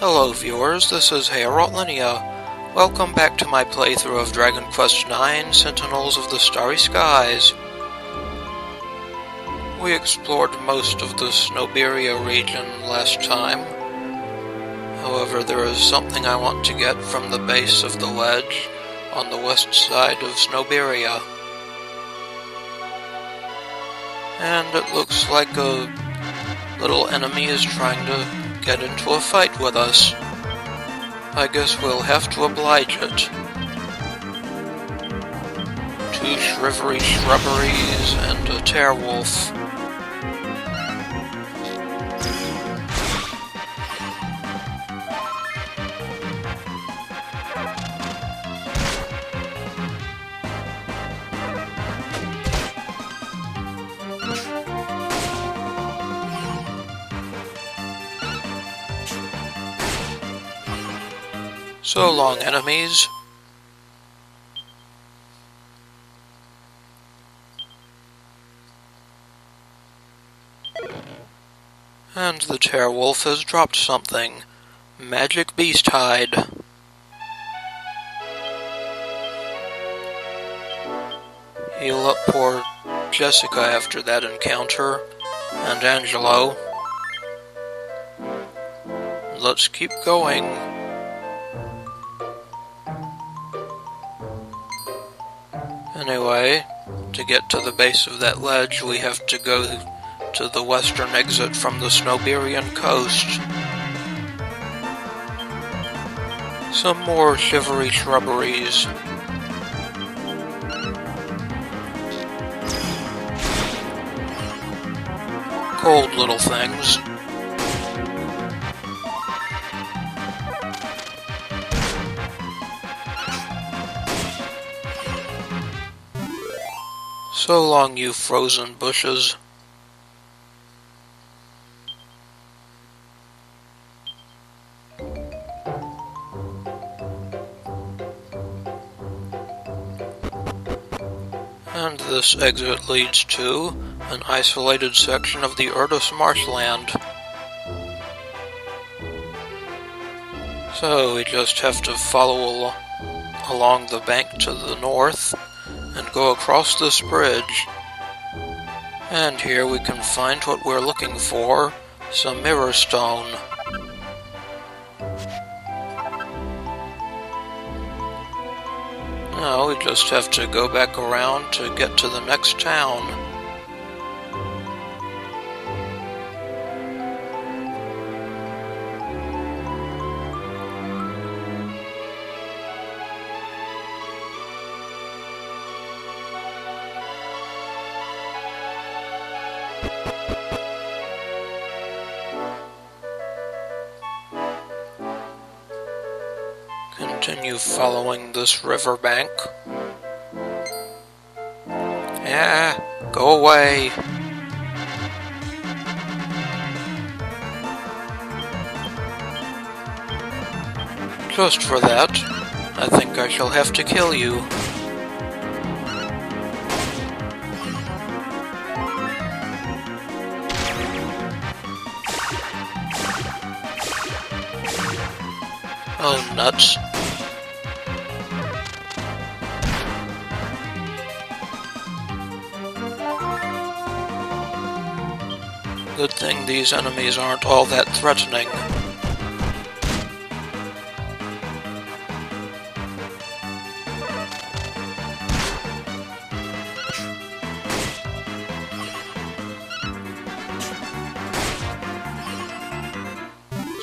Hello viewers, this is Heorot. Welcome back to my playthrough of Dragon Quest IX, Sentinels of the Starry Skies. We explored most of the Snowberia region last time. However, there is something I want to get from the base of the ledge on the west side of Snowberia. And it looks like a little enemy is trying to get into a fight with us. I guess we'll have to oblige it. 2 shivery shrubberies and a tearwolf. So long, enemies. And the Tearwolf has dropped something. Magic Beast Hide. Heal up poor Jessica after that encounter, and Angelo. Let's keep going. Anyway, to get to the base of that ledge, we have to go to the western exit from the Snowberian Coast. Some more shivery shrubberies. Cold little things. So long, you frozen bushes. And this exit leads to an isolated section of the Urdus Marshland. So we just have to follow along the bank to the north and go across this bridge. And here we can find what we're looking for, some Mirrorstone. Now we just have to go back around to get to the next town. Continue following this riverbank. Yeah, go away. Just for that, I think I shall have to kill you. Oh, nuts. Good thing these enemies aren't all that threatening.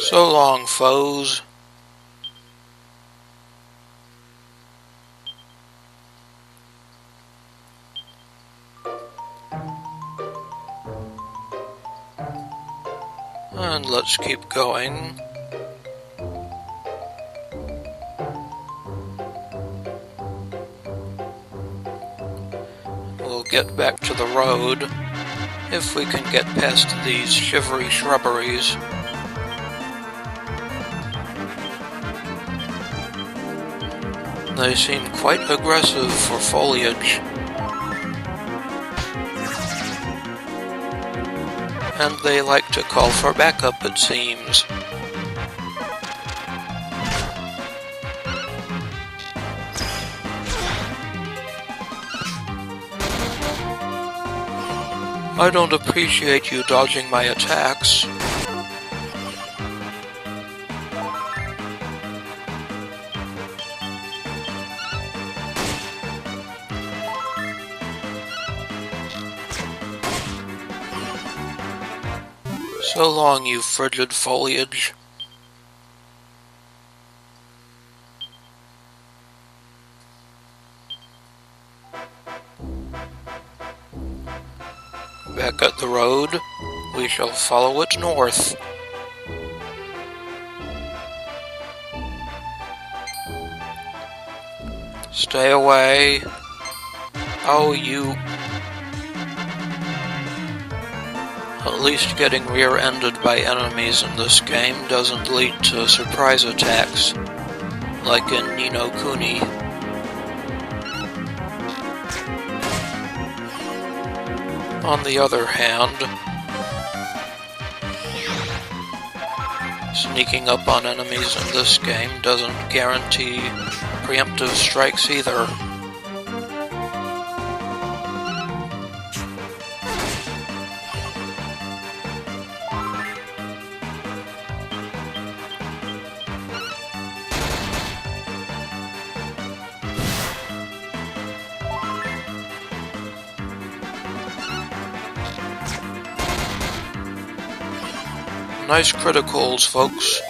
So long, foes. And let's keep going. We'll get back to the road if we can get past these shivery shrubberies. They seem quite aggressive for foliage. and they like to call for backup, it seems. I don't appreciate you dodging my attacks. So long, you frigid foliage. Back at the road, we shall follow it north. Stay away. Oh, you... At least getting rear-ended by enemies in this game doesn't lead to surprise attacks, like in Ni no Kuni. On the other hand, sneaking up on enemies in this game doesn't guarantee preemptive strikes either. Nice criticals, folks.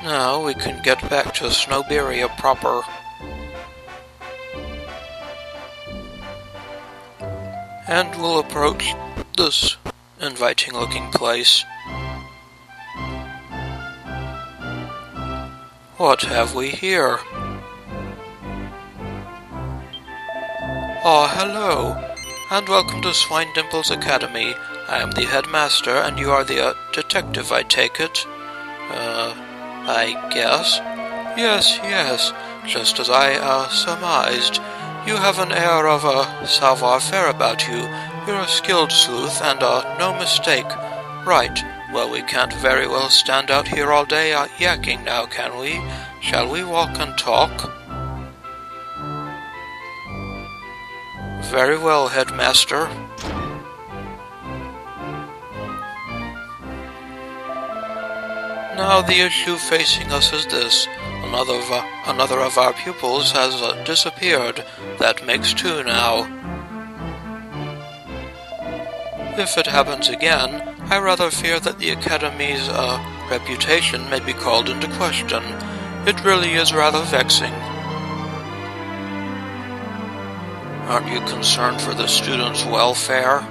Now we can get back to Snowberia proper. And we'll approach this inviting-looking place. What have we here? Oh, hello, and welcome to Swinedimples Academy. I am the Headmaster, and you are the detective, I take it? I guess? Yes, just as I, surmised. You have an air of, savoir-faire about you. You're a skilled sleuth, and, no mistake. Right, well, we can't very well stand out here all day, yakking now, can we? Shall we walk and talk? Very well, Headmaster. Now the issue facing us is this. Another of our pupils has disappeared. That makes two now. If it happens again, I rather fear that the Academy's reputation may be called into question. It really is rather vexing. Aren't you concerned for the students' welfare?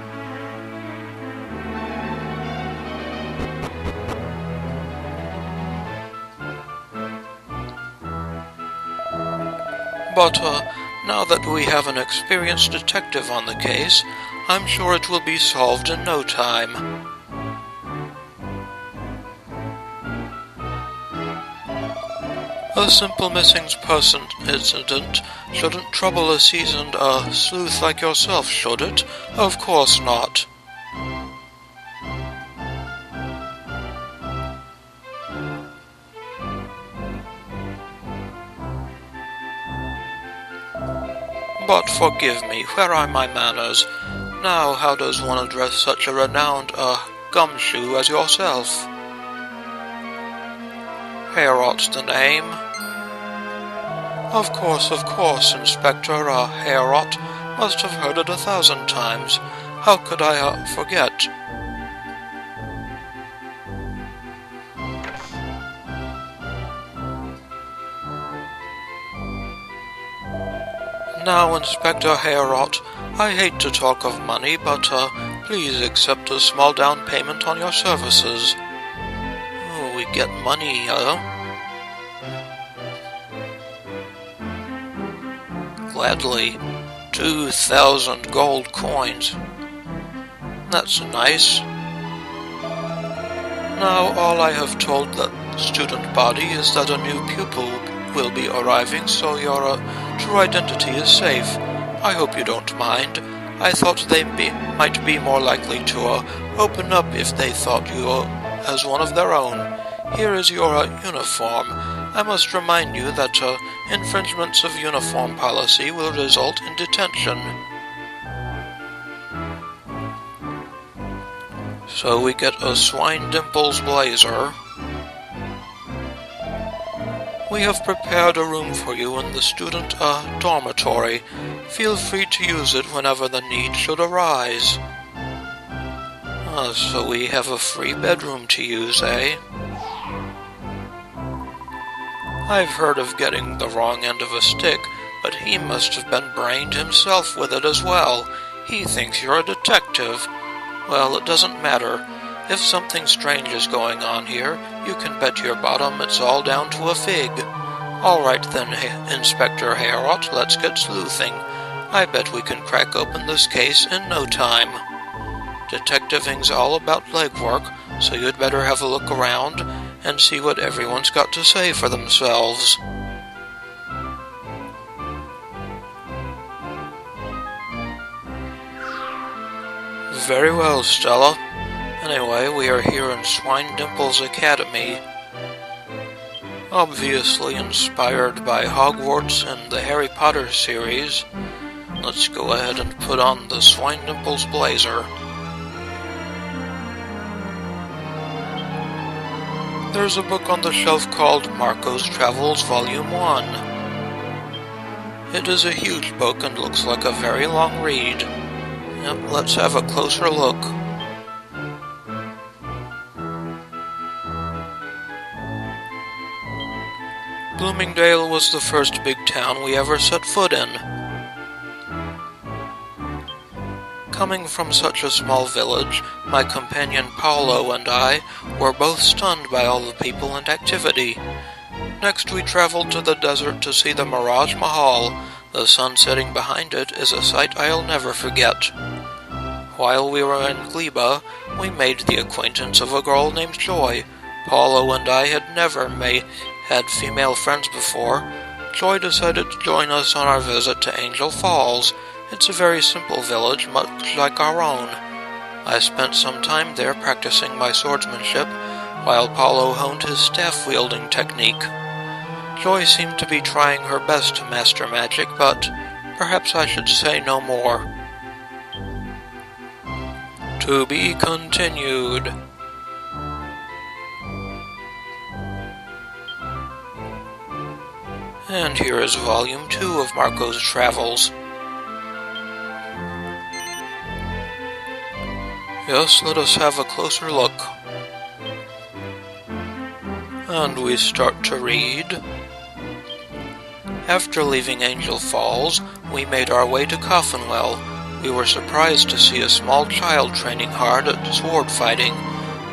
But, now that we have an experienced detective on the case, I'm sure it will be solved in no time. A simple missing person incident shouldn't trouble a seasoned, sleuth like yourself, should it? Of course not. But forgive me, where are my manners? Now, how does one address such a renowned, gumshoe as yourself? Heorot's the name. Of course, Inspector, Heorot. Must have heard it 1,000 times. How could I, forget? Now, Inspector Heorot, I hate to talk of money, but, please accept a small down payment on your services. Oh, we get money, Gladly. 2,000 gold coins. That's nice. Now, all I have told the student body is that a new pupil will be arriving, so your true identity is safe. I hope you don't mind. I thought they might be more likely to open up if they thought you as one of their own. Here is your uniform. I must remind you that infringements of uniform policy will result in detention. So we get a Swinedimples Blazer. We have prepared a room for you in the student dormitory. Feel free to use it whenever the need should arise. So we have a free bedroom to use, eh? I've heard of getting the wrong end of a stick, but he must have been brained himself with it as well. He thinks you're a detective. Well, it doesn't matter. If something strange is going on here, you can bet your bottom it's all down to a fig. All right then, Inspector Heorot, let's get sleuthing. I bet we can crack open this case in no time. Detectiving's all about legwork, so you'd better have a look around and see what everyone's got to say for themselves. Very well, Stella. Anyway, we are here in Swinedimples Academy. Obviously inspired by Hogwarts and the Harry Potter series, let's go ahead and put on the Swinedimples Blazer. There's a book on the shelf called Marco's Travels Volume 1. It is a huge book and looks like a very long read. Yep, let's have a closer look. Bloomingdale was the first big town we ever set foot in. Coming from such a small village, my companion Paolo and I were both stunned by all the people and activity. Next we traveled to the desert to see the Mirage Mahal. The sun setting behind it is a sight I'll never forget. While we were in Gleba, we made the acquaintance of a girl named Joy. Paolo and I had never had female friends before. Joy decided to join us on our visit to Angel Falls. It's a very simple village, much like our own. I spent some time there practicing my swordsmanship, while Paolo honed his staff-wielding technique. Joy seemed to be trying her best to master magic, but perhaps I should say no more. To be continued. And here is Volume 2 of Marco's Travels. Yes, let us have a closer look. And we start to read. After leaving Angel Falls, we made our way to Coffinwell. We were surprised to see a small child training hard at sword fighting.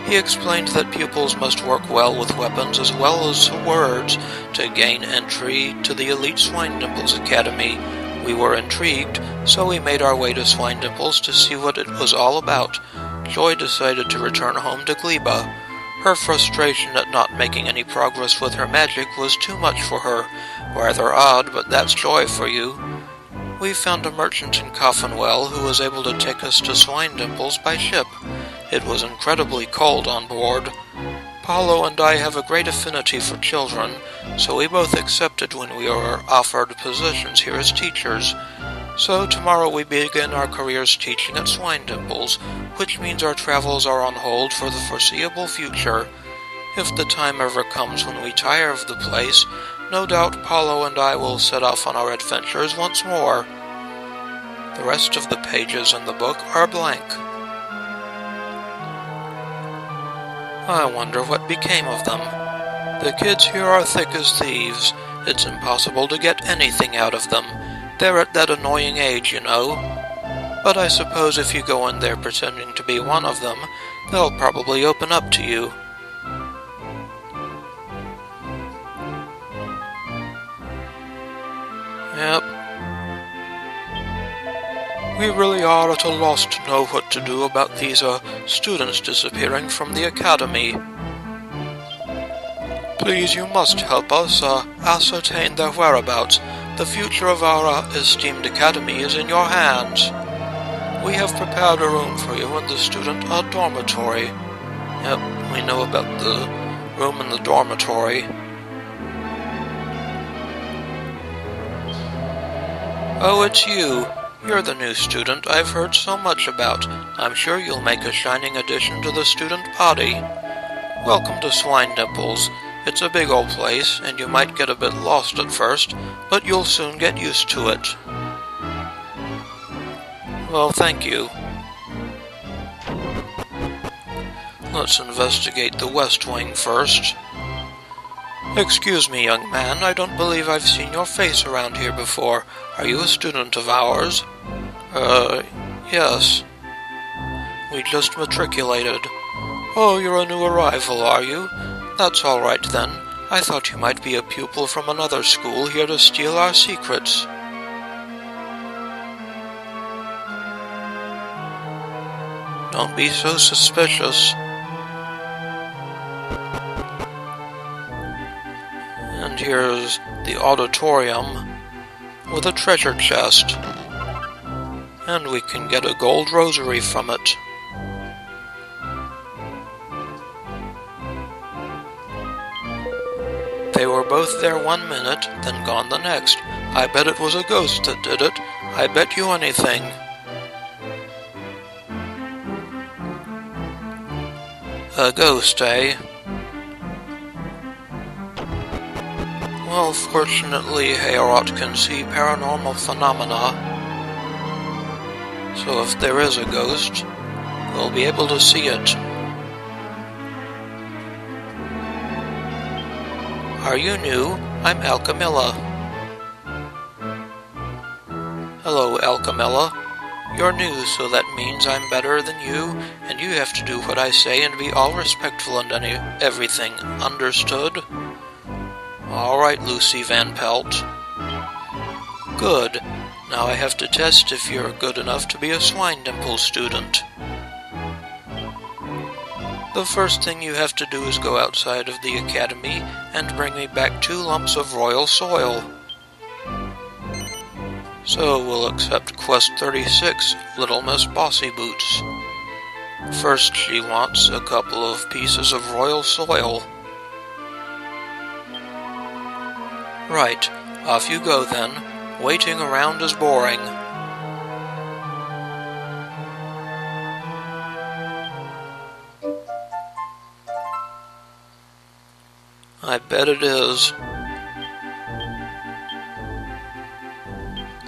He explained that pupils must work well with weapons as well as words to gain entry to the elite Swinedimples Academy. We were intrigued, so we made our way to Swinedimples to see what it was all about. Joy decided to return home to Gleba. Her frustration at not making any progress with her magic was too much for her. Rather odd, but that's Joy for you. We found a merchant in Coffinwell who was able to take us to Swinedimples by ship. It was incredibly cold on board. Paolo and I have a great affinity for children, so we both accepted when we were offered positions here as teachers. So tomorrow we begin our careers teaching at Swinedimples, which means our travels are on hold for the foreseeable future. If the time ever comes when we tire of the place, no doubt Paolo and I will set off on our adventures once more. The rest of the pages in the book are blank. I wonder what became of them. The kids here are thick as thieves. It's impossible to get anything out of them. They're at that annoying age, you know. But I suppose if you go in there pretending to be one of them, they'll probably open up to you. Yep. We really are at a loss to know what to do about these, students disappearing from the academy. Please, you must help us, ascertain their whereabouts. The future of our, esteemed academy is in your hands. We have prepared a room for you in the student, dormitory. Yep, we know about the room in the dormitory. Oh, it's you. You're the new student I've heard so much about. I'm sure you'll make a shining addition to the student body. Welcome to Swinedimples. It's a big old place, and you might get a bit lost at first, but you'll soon get used to it. Well, thank you. Let's investigate the West Wing first. Excuse me, young man, I don't believe I've seen your face around here before. Are you a student of ours? Yes. We just matriculated. Oh, you're a new arrival, are you? That's all right then. I thought you might be a pupil from another school here to steal our secrets. Don't be so suspicious. And here's the auditorium with a treasure chest. And we can get a gold rosary from it. They were both there 1 minute, then gone the next. I bet it was a ghost that did it. I bet you anything. A ghost, eh? Well, fortunately, Heorot can see paranormal phenomena. So if there is a ghost, we'll be able to see it. Are you new? I'm Alchemilla. Hello, Alchemilla. You're new, so that means I'm better than you, and you have to do what I say and be all respectful and everything. Understood? All right, Lucy Van Pelt. Good. Now I have to test if you're good enough to be a Swinedimple student. The first thing you have to do is go outside of the academy and bring me back 2 lumps of royal soil. So we'll accept quest 36, Little Miss Bossy Boots. First she wants a couple of pieces of royal soil. Right, off you go then. Waiting around is boring. I bet it is.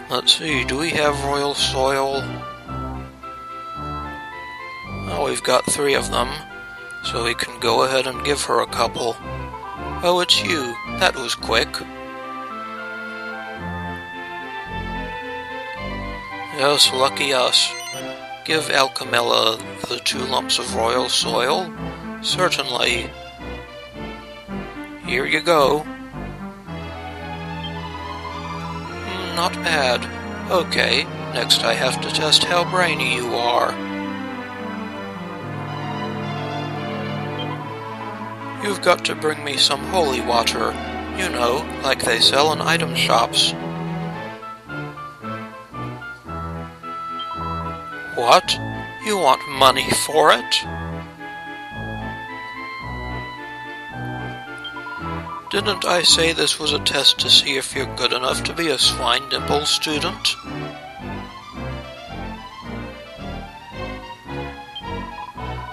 Let's see, do we have royal soil? Oh, we've got 3 of them, so we can go ahead and give her a couple. Oh, it's you. That was quick. Yes, lucky us. Give Alchemilla the 2 lumps of royal soil? Certainly. Here you go. Not bad. Okay, next I have to test how brainy you are. You've got to bring me some holy water. You know, like they sell in item shops. What? You want money for it? Didn't I say this was a test to see if you're good enough to be a Swinedimple student?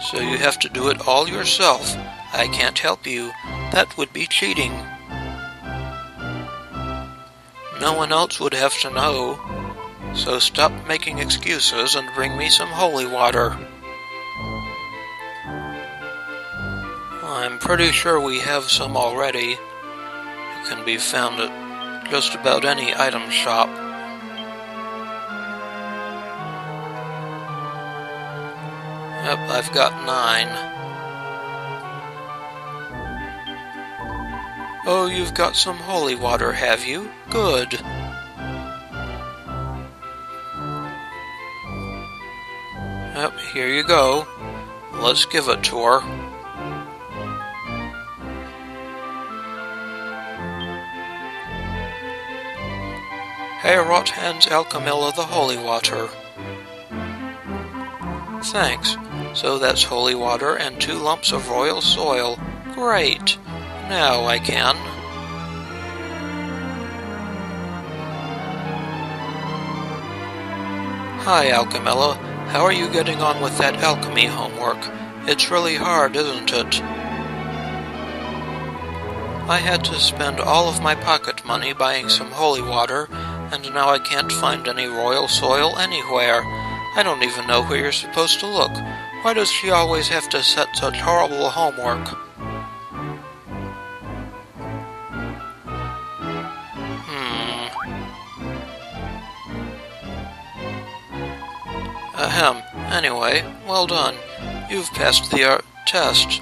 So you have to do it all yourself. I can't help you. That would be cheating. No one else would have to know. So stop making excuses and bring me some holy water. I'm pretty sure we have some already. It can be found at just about any item shop. Yep, I've got 9. Oh, you've got some holy water, have you? Good. Yep, here you go. Let's give it to her. Heorot hands Alchemilla the holy water. Thanks. So that's holy water and 2 lumps of royal soil. Great. Now I can. Hi, Alchemilla. How are you getting on with that alchemy homework? It's really hard, isn't it? I had to spend all of my pocket money buying some holy water, and now I can't find any royal soil anywhere. I don't even know where you're supposed to look. Why does she always have to set such horrible homework? Ahem. Anyway, well done. You've passed the test.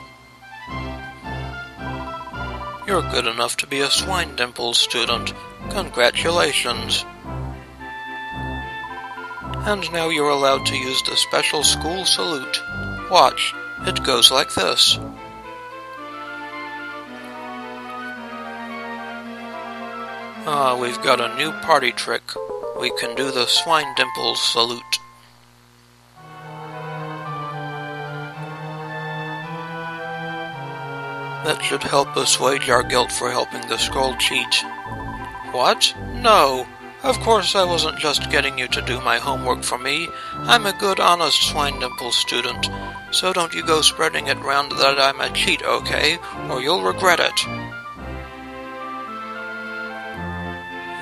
You're good enough to be a Swinedimples student. Congratulations. And now you're allowed to use the special school salute. Watch, it goes like this. We've got a new party trick. We can do the Swinedimples salute. That should help assuage our guilt for helping the scroll cheat. What? No! Of course I wasn't just getting you to do my homework for me. I'm a good, honest Swinedimples student, so don't you go spreading it round that I'm a cheat, okay? Or you'll regret it.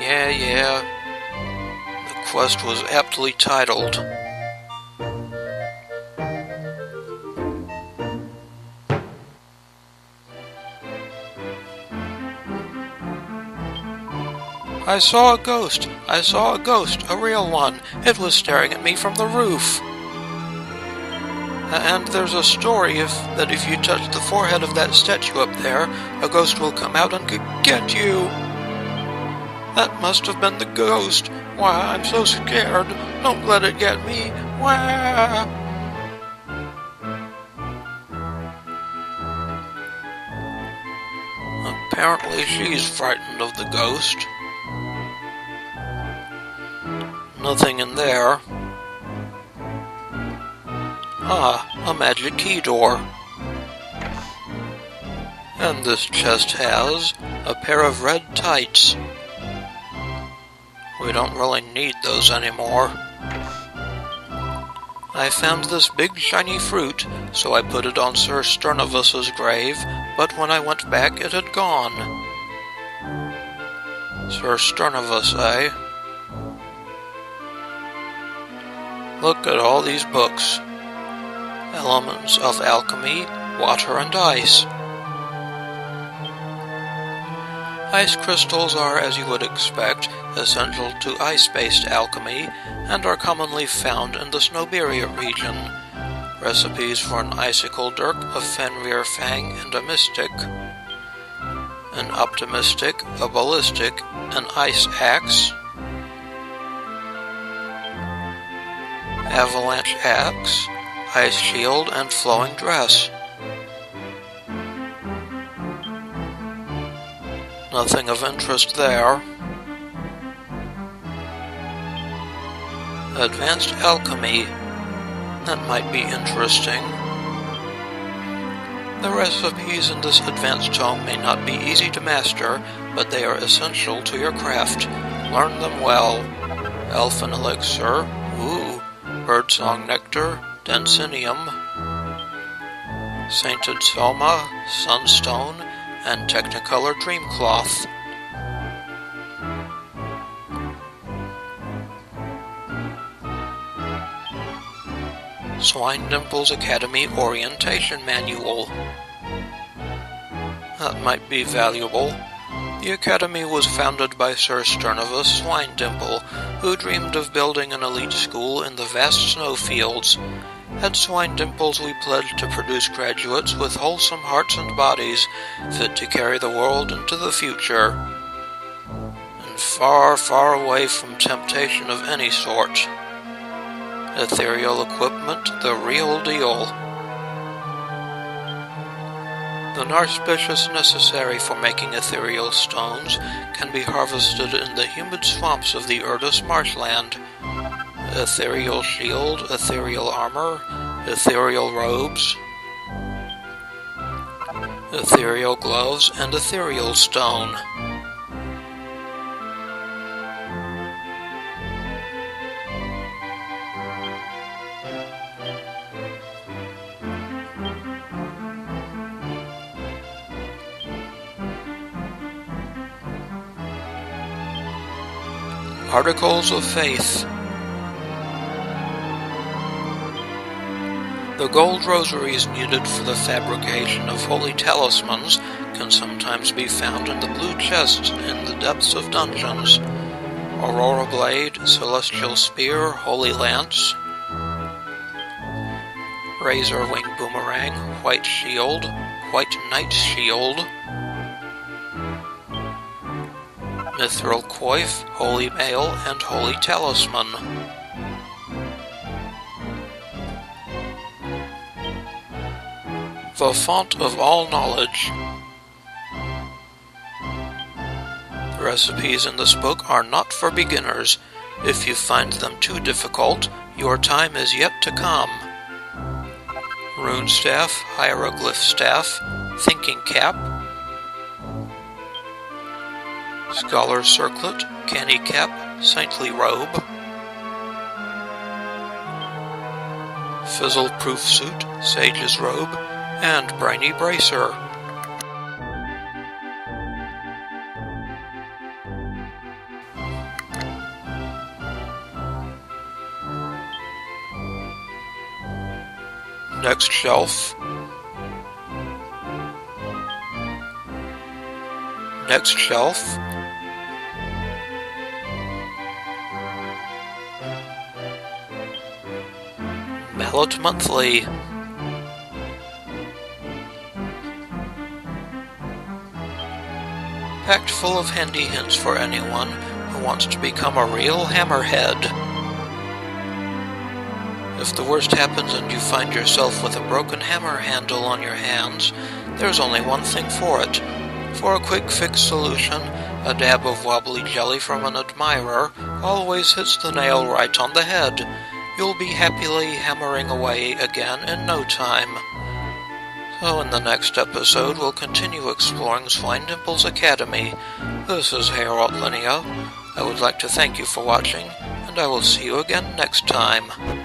Yeah. The quest was aptly titled. I saw a ghost, a real one. It was staring at me from the roof. And there's a story that if you touch the forehead of that statue up there, a ghost will come out and get you. That must have been the ghost. Why, I'm so scared. Don't let it get me. Wah! Apparently she's frightened of the ghost. Nothing in there. A magic key door. And this chest has a pair of red tights. We don't really need those anymore. I found this big shiny fruit, so I put it on Sir Sternavus's grave, but when I went back it had gone. Sir Sternavus, eh? Look at all these books. Elements of alchemy, water and ice. Ice crystals are, as you would expect, essential to ice-based alchemy, and are commonly found in the Snowberia region. Recipes for an icicle dirk, a Fenrir fang, and a mystic. An optimistic, a ballistic, an ice axe. Avalanche axe, ice shield, and flowing dress. Nothing of interest there. Advanced alchemy. That might be interesting. The recipes in this advanced tome may not be easy to master, but they are essential to your craft. Learn them well. Elfin elixir. Birdsong nectar, Densinium, Sainted Soma, Sunstone, and Technicolor Dreamcloth. Swinedimples Academy Orientation Manual. That might be valuable. The Academy was founded by Sir Sternavus Swinedimple, who dreamed of building an elite school in the vast snowfields. At Swinedimples we pledge to produce graduates with wholesome hearts and bodies, fit to carry the world into the future, and far, far away from temptation of any sort. Ethereal equipment, the real deal. The narspicious necessary for making ethereal stones can be harvested in the humid swamps of the Urdus Marshland. Ethereal shield, ethereal armor, ethereal robes. ethereal gloves, and ethereal stone. Articles of Faith. The gold rosaries needed for the fabrication of holy talismans can sometimes be found in the blue chests in the depths of dungeons. Aurora Blade, Celestial Spear, Holy Lance, Razor Wing Boomerang, White Shield, White Knight Shield, Mithril Coif, Holy Mail, and Holy Talisman. The Font of All Knowledge. The recipes in this book are not for beginners. If you find them too difficult, your time is yet to come. Rune Staff, Hieroglyph Staff, Thinking Cap, Scholar's Circlet, Canny Cap, Saintly Robe, Fizzle-Proof Suit, Sage's Robe, and Briny Bracer. Next shelf. Next shelf. Mallet Monthly. Packed full of handy hints for anyone who wants to become a real hammerhead. If the worst happens and you find yourself with a broken hammer handle on your hands, there's only one thing for it. For a quick fix solution, a dab of wobbly jelly from an admirer always hits the nail right on the head. You'll be happily hammering away again in no time. So in the next episode, we'll continue exploring Swinedimples Academy. This is Heorot. I would like to thank you for watching, and I will see you again next time.